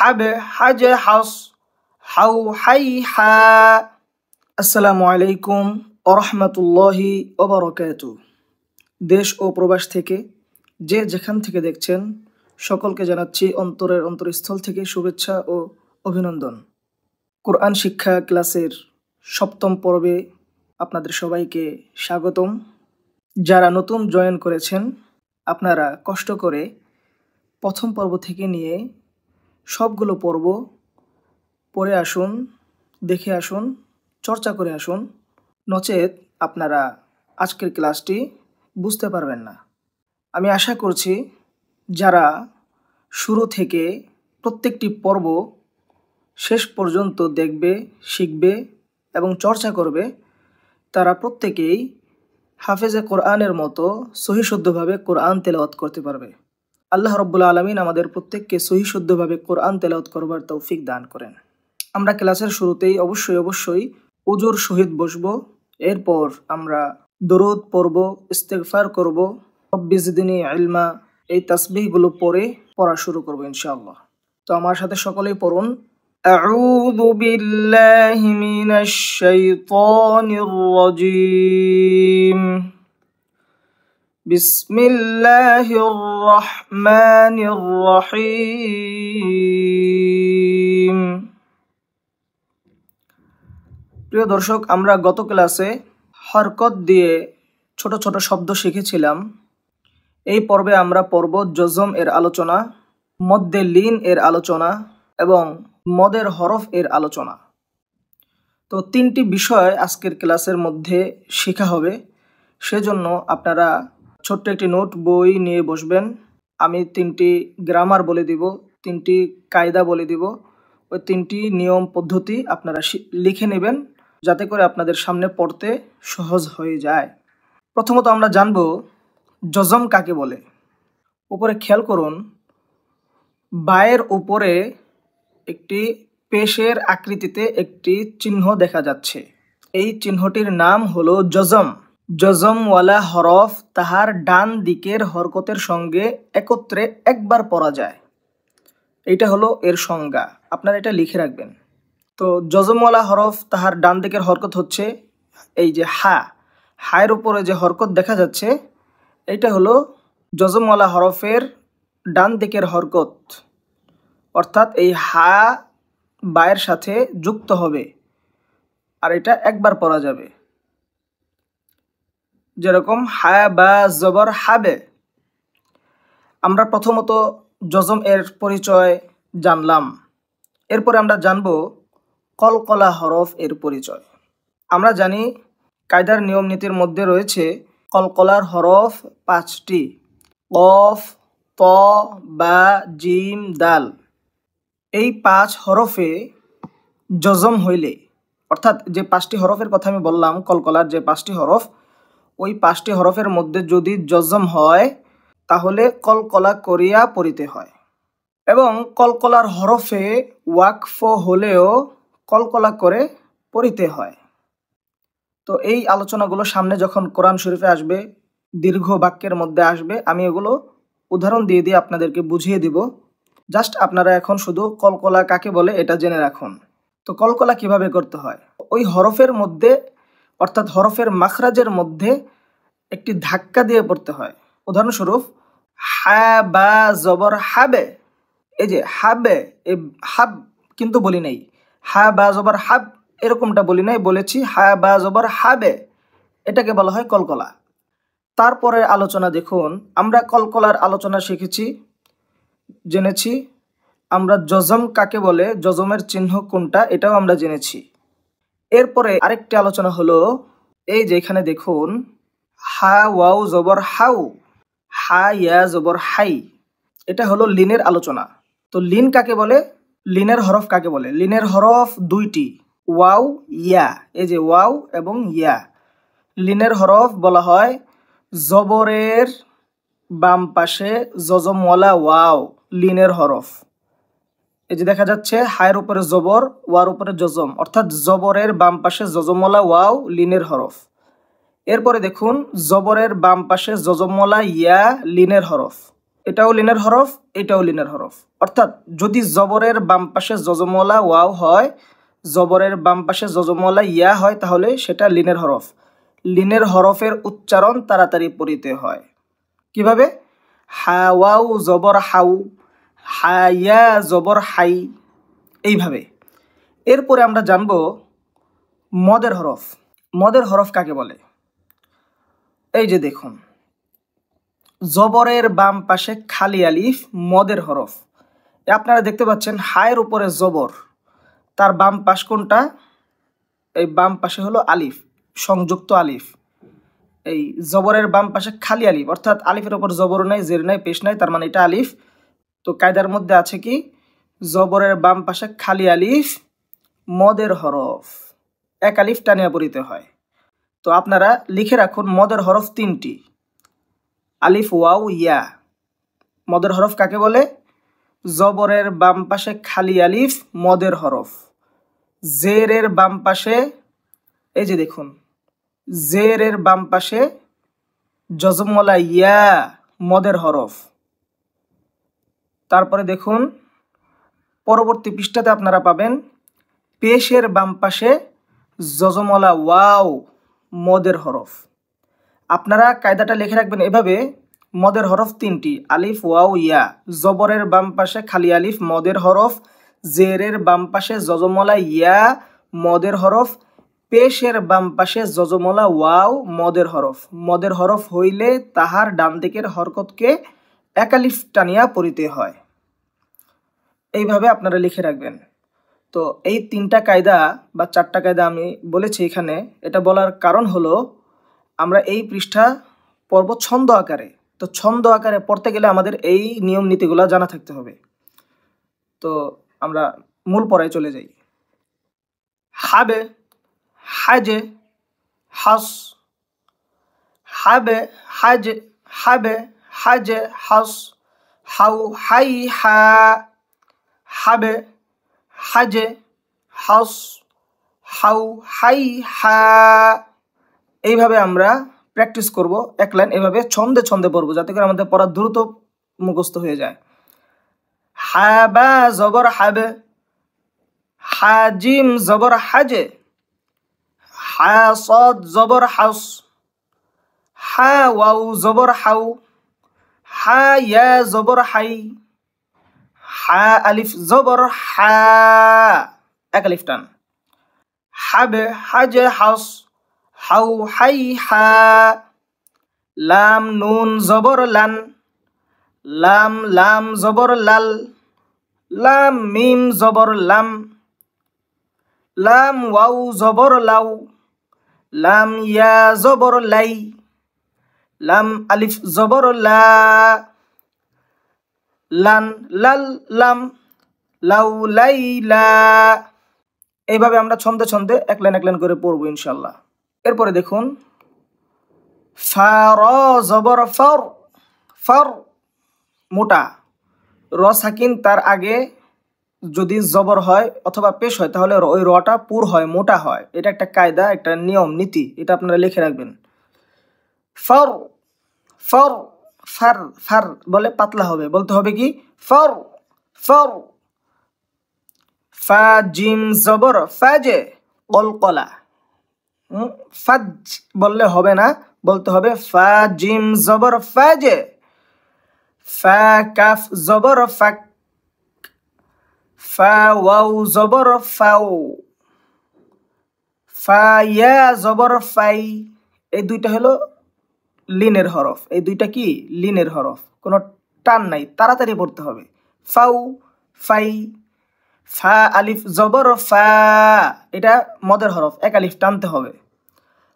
হাবে হাজে হাস how high হা। আসসালামু আলাইকুম ওরহমতুল্লাহি ওবারাকাতুহু। দেশ ও প্রবাস থেকে যে যেখান থেকে দেখছেন সকলকে জানাচ্ছি অন্তরের অন্তরস্থল থেকে শুভেচ্ছা ও অভিনন্দন। কোরআন শিক্ষা ক্লাসের সপ্তম পর্বে আপনাদের সবাইকে স্বাগতম। যারা নতুন জয়েন করেছেন আপনারা কষ্ট করে প্রথম পর্ব থেকে নিয়ে সবগুলো পর্ব পড়ে আসুন, দেখে আসুন, চর্চা করে আসুন, নচেত আপনারা আজকের ক্লাসটি বুঝতে পারবেন না। আমি আশা করছি যারা শুরু থেকে প্রত্যেকটি পর্ব শেষ পর্যন্ত দেখবে, শিখবে এবং চর্চা করবে তারা প্রত্যেকেই হাফেজে কোরআনের মতো সহিশুদ্ধভাবে কোরআন তেলাওয়াত করতে পারবে। আল্লাহ রাব্বুল আলামিন আমাদের প্রত্যেককে সহিশুদ্ধভাবে কোরআন তেলাওয়াত করবার তৌফিক দান করেন। আমরা ক্লাসের শুরুতেই অবশ্যই উজুর সহিত বসবো। এরপর আমরা দরুদ পড়ব, ইস্তেগফার করব, রব্বি জিদনি ইলমা, এই তাসবিহগুলো পড়া শুরু করব ইনশাআল্লাহ। তো আমার সাথে সকলেই পড়ুন। আউযু বিল্লাহি মিনাশ শাইতানির রাজীম। বিসমিল্লাহির রহমানির রহিম। প্রিয় দর্শক, আমরা গত ক্লাসে হরকত দিয়ে ছোট ছোট শব্দ শিখেছিলাম। এই পর্বে আমরা পড়ব জজম এর আলোচনা, মদ্দে লিন এর আলোচনা এবং মদের হরফ এর আলোচনা। তো তিনটি বিষয় আজকের ক্লাসের মধ্যে শেখা হবে। সেজন্য আপনারা ছোট্ট একটি নোট বই নিয়ে বসবেন। আমি তিনটি গ্রামার বলে দিব, তিনটি কায়দা বলে দিব। ওই তিনটি নিয়ম পদ্ধতি আপনারা লিখে নেবেন যাতে করে আপনাদের সামনে পড়তে সহজ হয়ে যায়। প্রথমত আমরা জানব জজম কাকে বলে। উপরে খেয়াল করুন, বায়ের উপরে একটি পেশের আকৃতিতে একটি চিহ্ন দেখা যাচ্ছে। এই চিহ্নটির নাম হলো জজম। জজমওয়ালা হরফ তাহার ডান দিকের হরকতের সঙ্গে একত্রে একবার পড়া যায়। এইটা হলো এর সংজ্ঞা, আপনারা এটা লিখে রাখবেন। তো জজমওয়ালা হরফ তাহার ডান দিকের হরকত হচ্ছে এই যে হা, হায়ের উপরে যে হরকত দেখা যাচ্ছে এইটা হলো জজমওয়ালা হরফের ডান দিকের হরকত, অর্থাৎ এই হা বায়ের সাথে যুক্ত হবে আর এটা একবার পড়া যাবে। যেরকম হা বা জবর হাবে। আমরা প্রথমত জজম এর পরিচয় জানলাম। এরপরে আমরা জানব কলকলা হরফ এর পরিচয়। আমরা জানি কায়দার নিয়ম নীতির মধ্যে রয়েছে কলকলার হরফ 5টি: কফ, ত, বা, জিম, দাল। এই 5 হরফে জজম হইলে, অর্থাৎ যে 5টি হরফের কথা আমি বললাম, কলকলার যে 5টি হরফ, ওই 5টি হরফের মধ্যে যদি জজম হয় তাহলে কলকলা করিয়া পড়িতে হয়। এবং কলকলার হরফে ওয়াকফ হলেও কলকলা করে পড়িতে হয়। তো এই আলোচনাগুলো সামনে যখন কোরআন শরীফে আসবে, দীর্ঘ বাক্যের মধ্যে আসবে, আমি এগুলো উদাহরণ দিয়ে দিয়ে আপনাদেরকে বুঝিয়ে দিব। জাস্ট আপনারা এখন শুধু কলকলা কাকে বলে এটা জেনে রাখুন। তো কলকলা কিভাবে করতে হয়, ওই হরফের মধ্যে অর্থাৎ হরফের মাখরাজের মধ্যে একটি ধাক্কা দিয়ে পড়তে হয়। উদাহরণস্বরূপ হা বা জবর হাবে, এই যে হাবে, এই হাব কিন্তু বলি নাই, হা বা জবর হাব এরকমটা বলি নাই, বলেছি হা বা জবর হাবে, এটাকে বলা হয় কলকলা। তারপরে আলোচনা দেখুন, আমরা কলকলার আলোচনা শিখেছি, জেনেছি। আমরা জজম কাকে বলে, জজমের চিহ্ন কোনটা, এটাও আমরা জেনেছি। এরপরে আরেকটি আলোচনা হলো এই যে এখানে দেখুন, হা ওয়াও জবর হাউ, হা ইয়া জবর হাই, এটা হলো লিনের আলোচনা। তো লিন কাকে বলে, লিনের হরফ কাকে বলে? লিনের হরফ 2টি, ওয়াও, ইয়া। এই যে ওয়াও এবং ইয়া, লিনের হরফ বলা হয় জবরের বাম পাশে জজমওয়ালা ওয়াও, লিনের হরফ। এই যে দেখা যাচ্ছে হায়ের উপরে জবর, ওয়ার উপরে জজম, অর্থাৎ জবরের বাম পাশে জজমওয়ালা ওয়াও, লিনের হরফ। এরপরে দেখুন জবরের বাম পাশে জজমওয়ালা ইয়া, লিনের হরফ। এটাও লিনের হরফ, এটাও লিনের হরফ। অর্থাৎ যদি জবরের বাম পাশে যজমওয়ালা ওয়াও হয়, জবরের বাম পাশে যজমওয়ালা ইয়া হয়, তাহলে সেটা লিনের হরফ। লিনের হরফের উচ্চারণ তাড়াতাড়ি পড়িতে হয়। কিভাবে? হা ওয়াও জবর হাউ, হা ইয়া জবর হাই, এইভাবে। এরপরে আমরা জানব মদের হরফ। মদের হরফ কাকে বলে? এই যে দেখুন, জবরের বাম পাশে খালি আলিফ মদের হরফ। আপনারা দেখতে পাচ্ছেন হায়ের উপরে জবর, তার বাম পাশ কোনটা? এই বাম পাশে হলো আলিফ, সংযুক্ত আলিফ। এই জবরের বাম পাশে খালি আলিফ, অর্থাৎ আলিফের উপর জবর নাই, জের নাই, পেশ নাই, তার মানে এটা আলিফ। তো কায়দার মধ্যে আছে কি, জবরের বাম পাশে খালি আলিফ মদের হরফ, এক আলিফ টানিয়া পড়িতে হয়। তো আপনারা লিখে রাখুন মদের হরফ তিনটি, আলিফ ওয়াও ইয়া। মদের হরফ কাকে বলে? জবরের বাম পাশে খালি আলিফ মদের হরফ। জেরের বাম পাশে, এই যে দেখুন, জেরের বাম পাশে জজমওয়ালা ইয়া মদের হরফ। তারপরে দেখুন পরবর্তী পৃষ্ঠাতে আপনারা পাবেন পেশের বাম পাশে জজমওয়ালা ওয়াও মদের হরফ। আপনারা কায়দাটা লিখে রাখবেন এভাবে, মদের হরফ তিনটি, আলিফ ওয়াও ইয়া। জবরের বাম পাশে খালি আলিফ মদের হরফ, জেরের বাম পাশে জজমওয়ালা ইয়া মদের হরফ, পেশের বাম পাশে জজমওয়ালা ওয়াও মদের হরফ। মদের হরফ হইলে তাহার ডান দিকের হরকতকে এক আলিফ টানিয়া পড়িতে হয়। এইভাবে আপনারা লিখে রাখবেন। তো এই তিনটা কায়দা বা চারটা কায়দা আমি বলেছি এখানে। এটা বলার কারণ হলো আমরা এই পৃষ্ঠা পড়ব ছন্দ আকারে। তো ছন্দ আকারে পড়তে গেলে আমাদের এই নিয়ম নীতিগুলো জানা থাকতে হবে। তো আমরা মূল পড়ায় চলে যাই। হাবে, হাজে, হাস, হাবে, হাজে, হাবে, হাজে, হাস, হাউ, হাই, হা, হাবে, হাজে, হাস, হাউ, হাই, হা। এইভাবে আমরা প্র্যাকটিস করব, এক লাইন এভাবে ছন্দে ছন্দে পড়বো, যাতে করে আমাদের পড়া দ্রুত মুখস্থ হয়ে যায়। হাবা জবর হাবে, হাজিম জবর হাজে, হা সদ জবর হাস, হা ওয়াও জবর হাউ, হা ইয়া জবর হাই, হা আলিফ জবর হা, এক আলিফ টান। হাবে হাজে হাস, হাউ হাই হা। লাম নুন জবর লান, লাম লাম জবর লাল, লাম মিম জবর লাম, লাম ওয়াও জবর লাউ, লাম ইয়া জবর লাই, লাম আলিফ জবর লা, লান লাল লাম, লাউ লাই লা। এইভাবে আমরা ছন্দে ছন্দে এক লাইন করে পড়বো ইনশাল্লাহ। এরপরে দেখুন ফা র জবর ফর, ফর মোটা, র সাকিন তার আগে যদি জবর হয় অথবা পেশ হয় তাহলে ওই রটা পুর হয়, মোটা হয়। এটা একটা কায়দা, একটা নিয়ম নীতি, এটা আপনারা লিখে রাখবেন। ফর, ফর, ফার, ফার বলে পাতলা হবে, বলতে হবে কি ফর, ফর। ফা জিম জবর ফাজে, কলকলা। ফাজ বললে হবে না, বলতে হবে ফা জিম জবর ফাজে। ফা কাফ জবর ফাক, ফা ওয়াও জবর ফাও, ফা ইয়া জবর ফাই। এই দুইটা হলো লিনের হরফ। এই দুইটা কি লিনের হরফ, কোনো টান নাই, তাড়াতাড়ি পড়তে হবে। ফাউ, ফাই। ফা আলিফ জবর ফা, এটা মদের হরফ, এক আলিফ টানতে হবে।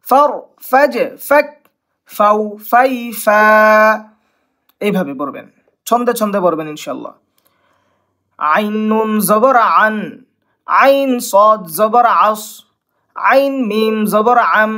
ফর ফাজে ফাক, ফাউ ফাই ফা। এইভাবে পড়বেন, ছন্দে ছন্দে পড়বেন ইনশাল্লাহ। আইন নুন জবর আন, আইন সদ জবর আস, আইন মিম জবর আম,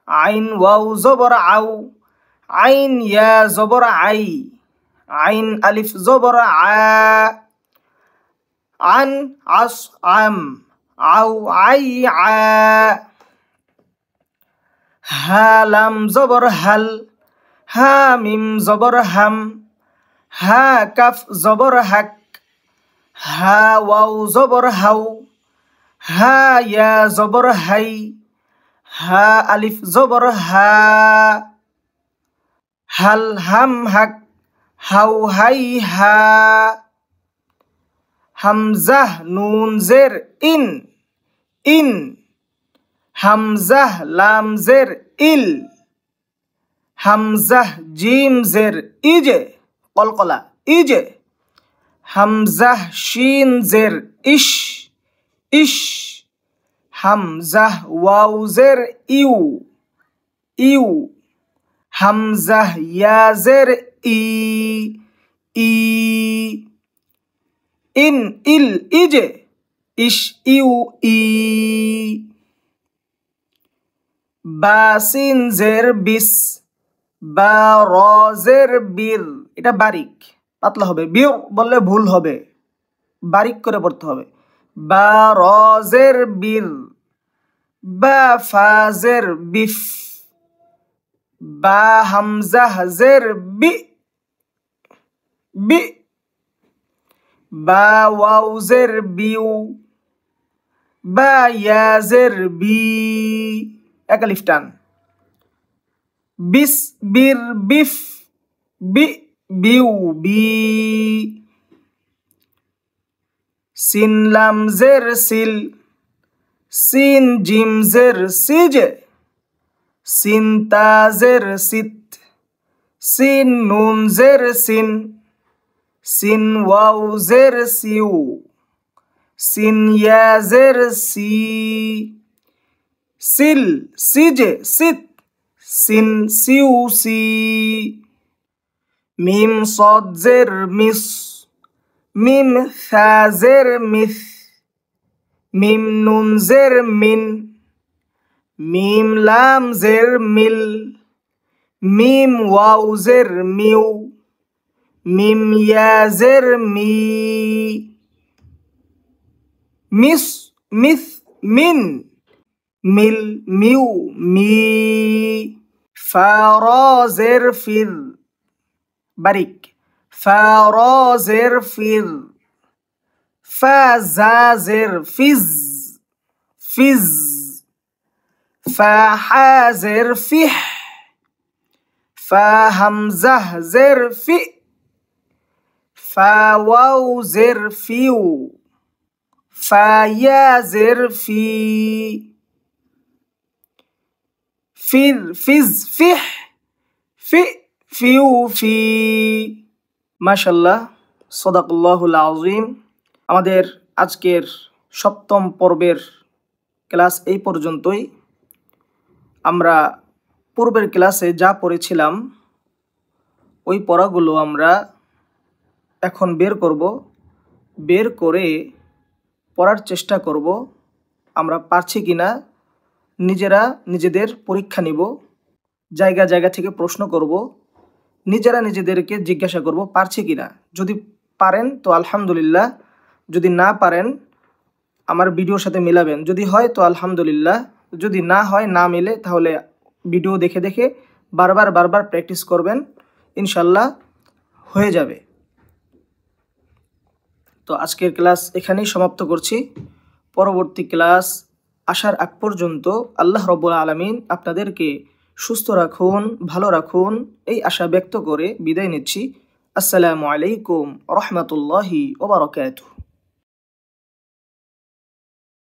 আইন ওয়াও জবর আউ, আইন ইয়া জবর আই, আইন আলিফ জবর আ, আন আস আম, আউ আই আ। হা লাম জবর হাল, হা মিম জবর হাম, হা কাফ জবর হাক, হা ওয়াও জবর হাউ, হা ইয়া জবর হাই, হা আলিফ জবর হা, হাল হাম হাক, হাউ হাই হা, হামজাহ নুন জের ইন, ইন, হামজাহ লাম জের ইল, হামজাহ জিম জের ইজে, কলকলা ইজে, হামজাহ শিন জের ইশ, ইশ, হামজাহ ওয়াও জের ইউ, ইউ, হামজাহ ইয়া জের ই, ই, ইন ইল ইজে, ইশ ইউ ই, বা সিন জের বিস, বা র জের বীর, এটা বারিক পাতলা হবে, বীর বললে ভুল হবে, বারিক করে পড়তে হবে। বা র জের বীর, বা ফা জের বিফ, বা হামজাহ জের বি, বি, বা ওয়াও জের বিউ, বা ইয়া জের বি, এক আলিফ টান, বিস বীর বিফ, বি বিউ বি, সিন লাম জের সিল, সিন জিম জের সিজে, সিন তা জের সিত, সিন নুন জের সিন, সিন ওয়াও জের সিউ, সিন ইয়া জের সি, সিল সিজে সিত, সিন সিউ সি, মিম সদ জের মিস, মিম থা জের মিস, মিম নুন জের মিন, মিম লাম জের মিল, মিম ওয়াও জের মিউ, মিম ইয়া জের মি, মিস মিস মিন, মিল মিউ মি, ফা র জের ফির, বারিক, ফা র জের ফির, ফা জা জের ফিজ, ফিজ, ফা হা জের ফিহ, ফা হামজাহ জের ফি, ফা ওয়াও জের ফিউ, ফা ইয়া জের ফি, ফির ফিজ ফিহ, ফি ফিউ ফি। মাশাআল্লাহ, সাদাকাল্লাহুল আযীম। আমাদের আজকের সপ্তম পর্বের ক্লাস এই পর্যন্তই। আমরা পূর্বের ক্লাসে যা পড়েছিলাম ওই পড়াগুলো আমরা এখন বের করব, বের করে পড়ার চেষ্টা করব আমরা পারছি কিনা। নিজেরা নিজেদের পরীক্ষা নিব, জায়গা জায়গা থেকে প্রশ্ন করব, নিজেরা নিজেদেরকে জিজ্ঞাসা করব পারছি কিনা। যদি পারেন তো আলহামদুলিল্লাহ, যদি না পারেন আমার ভিডিওর সাথে মিলাবেন, যদি হয় তো আলহামদুলিল্লাহ, যদি না হয়, না মিলে, তাহলে ভিডিও দেখে দেখে বারবার প্র্যাকটিস করবেন, ইনশাল্লাহ হয়ে যাবে। তো আজকের ক্লাস এখানেই সমাপ্ত করছি। পরবর্তী ক্লাস আসার আগ পর্যন্ত আল্লাহ রাব্বুল আলামিন আপনাদেরকে সুস্থ রাখুন, ভালো রাখুন, এই আশা ব্যক্ত করে বিদায় নিচ্ছি। আসসালামু আলাইকুম ওয়া রাহমাতুল্লাহি ওয়া বারাকাতুহু।